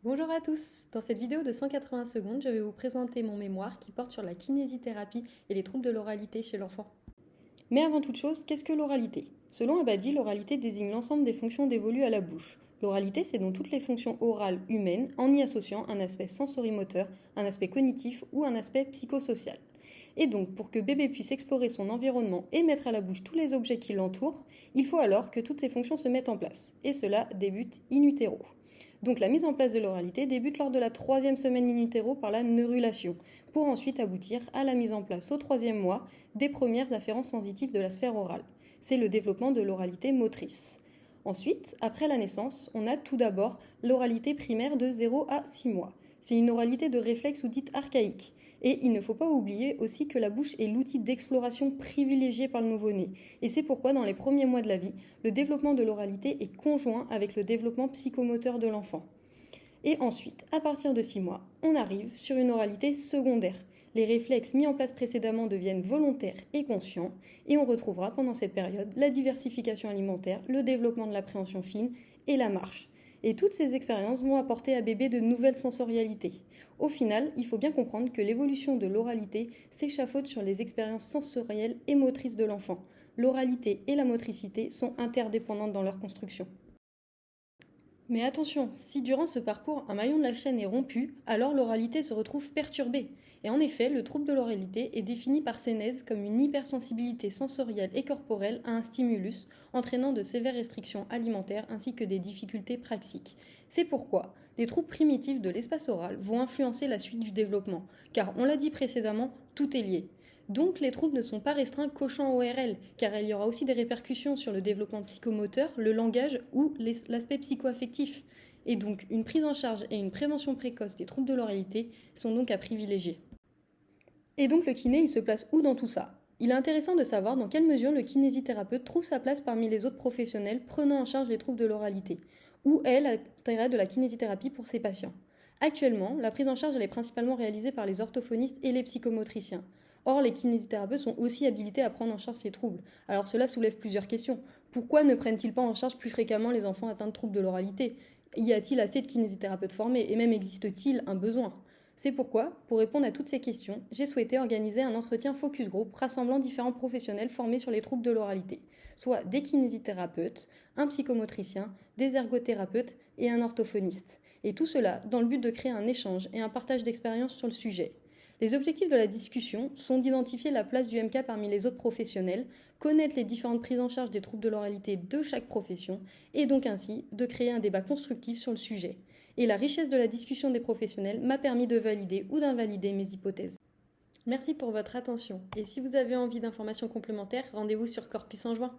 Bonjour à tous! Dans cette vidéo de 180 secondes, je vais vous présenter mon mémoire qui porte sur la kinésithérapie et les troubles de l'oralité chez l'enfant. Mais avant toute chose, qu'est-ce que l'oralité? Selon Abadi, l'oralité désigne l'ensemble des fonctions dévolues à la bouche. L'oralité, c'est donc toutes les fonctions orales humaines en y associant un aspect sensorimoteur, un aspect cognitif ou un aspect psychosocial. Et donc, pour que bébé puisse explorer son environnement et mettre à la bouche tous les objets qui l'entourent, il faut alors que toutes ces fonctions se mettent en place. Et cela débute in utero. Donc la mise en place de l'oralité débute lors de la 3e semaine in utero par la neurulation, pour ensuite aboutir à la mise en place au 3e mois des premières afférences sensitives de la sphère orale. C'est le développement de l'oralité motrice. Ensuite, après la naissance, on a tout d'abord l'oralité primaire de 0 à 6 mois. C'est une oralité de réflexe ou dite archaïque. Et il ne faut pas oublier aussi que la bouche est l'outil d'exploration privilégié par le nouveau-né. Et c'est pourquoi dans les premiers mois de la vie, le développement de l'oralité est conjoint avec le développement psychomoteur de l'enfant. Et ensuite, à partir de 6 mois, on arrive sur une oralité secondaire. Les réflexes mis en place précédemment deviennent volontaires et conscients, et on retrouvera pendant cette période la diversification alimentaire, le développement de l'appréhension fine et la marche. Et toutes ces expériences vont apporter à bébé de nouvelles sensorialités. Au final, il faut bien comprendre que l'évolution de l'oralité s'échafaude sur les expériences sensorielles et motrices de l'enfant. L'oralité et la motricité sont interdépendantes dans leur construction. Mais attention, si durant ce parcours un maillon de la chaîne est rompu, alors l'oralité se retrouve perturbée. Et en effet, le trouble de l'oralité est défini par Sénèze comme une hypersensibilité sensorielle et corporelle à un stimulus, entraînant de sévères restrictions alimentaires ainsi que des difficultés praxiques. C'est pourquoi des troubles primitifs de l'espace oral vont influencer la suite du développement, car on l'a dit précédemment, tout est lié. Donc les troubles ne sont pas restreints qu'au champ ORL, car il y aura aussi des répercussions sur le développement psychomoteur, le langage ou l'aspect psychoaffectif. Et donc une prise en charge et une prévention précoce des troubles de l'oralité sont donc à privilégier. Et donc le kiné, il se place où dans tout ça? Il est intéressant de savoir dans quelle mesure le kinésithérapeute trouve sa place parmi les autres professionnels prenant en charge les troubles de l'oralité. Où est l'intérêt de la kinésithérapie pour ces patients? Actuellement, la prise en charge elle est principalement réalisée par les orthophonistes et les psychomotriciens. Or, les kinésithérapeutes sont aussi habilités à prendre en charge ces troubles. Alors cela soulève plusieurs questions. Pourquoi ne prennent-ils pas en charge plus fréquemment les enfants atteints de troubles de l'oralité? Y a-t-il assez de kinésithérapeutes formés? Et même existe-t-il un besoin? C'est pourquoi, pour répondre à toutes ces questions, j'ai souhaité organiser un entretien focus group rassemblant différents professionnels formés sur les troubles de l'oralité, soit des kinésithérapeutes, un psychomotricien, des ergothérapeutes et un orthophoniste. Et tout cela dans le but de créer un échange et un partage d'expériences sur le sujet. Les objectifs de la discussion sont d'identifier la place du MK parmi les autres professionnels, connaître les différentes prises en charge des troubles de l'oralité de chaque profession, et donc ainsi de créer un débat constructif sur le sujet. Et la richesse de la discussion des professionnels m'a permis de valider ou d'invalider mes hypothèses. Merci pour votre attention, et si vous avez envie d'informations complémentaires, rendez-vous sur Corpus en juin.